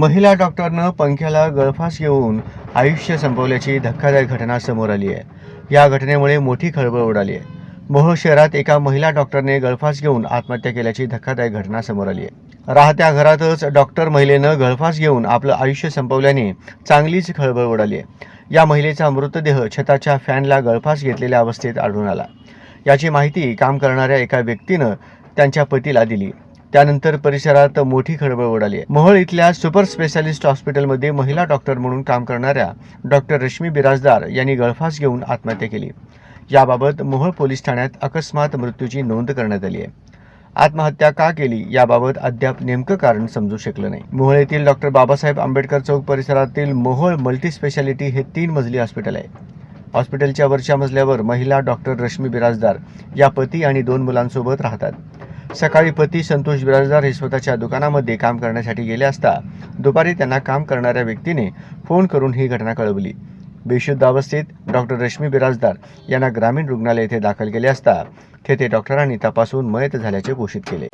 महिला डॉक्टरनं पंख्याला गळफास घेऊन आयुष्य संपवल्याची धक्कादायक घटना समोर आली आहे. या घटनेमुळे मोठी खळबळ उडाली आहे. मोहोळ शहरात एका महिला डॉक्टरने गळफास घेऊन आत्महत्या केल्याची धक्कादायक घटना समोर आली आहे. राहत्या घरातच डॉक्टर महिलेनं गळफास घेऊन आपलं आयुष्य संपवल्याने चांगलीच खळबळ उडाली आहे. या महिलेचा मृतदेह छताच्या फॅनला गळफास घेतलेल्या अवस्थेत आढळून आला. याची माहिती काम करणाऱ्या एका व्यक्तीनं त्यांच्या पतीला दिली. त्यानंतर परिसरात मोठी खळबळ उडाली आहे. मोहोळ इथल्या सुपर स्पेशालिस्ट हॉस्पिटलमध्ये महिला डॉक्टर म्हणून काम करणाऱ्या डॉक्टर रश्मी बिराजदार यांनी गळफास घेऊन आत्महत्या केली. याबाबत मोहोळ पोलीस ठाण्यात अकस्मात मृत्यूची नोंद करण्यात आली आहे. आत्महत्या का केली याबाबत अद्याप नेमकं कारण समजू शकलं नाही. मोहोळ येथील डॉक्टर बाबासाहेब आंबेडकर चौक परिसरातील मोहोळ मल्टी स्पेशालिटी हे 3 मजली हॉस्पिटल आहे. हॉस्पिटलच्या वरच्या मजल्यावर महिला डॉक्टर रश्मी बिराजदार या पती आणि 2 मुलांसोबत राहतात. सकाळी पती संतोष बिराजदार हे स्वतःच्या दुकानामध्ये काम करण्यासाठी गेले असता दुपारी त्यांना काम करणाऱ्या व्यक्तीने फोन करून ही घटना कळवली. बेशुद्ध अवस्थेत डॉक्टर रश्मी बिराजदार यांना ग्रामीण रुग्णालय येथे दाखल केले असता तेथे डॉक्टरांनी तपासून मयत झाल्याचे घोषित केले.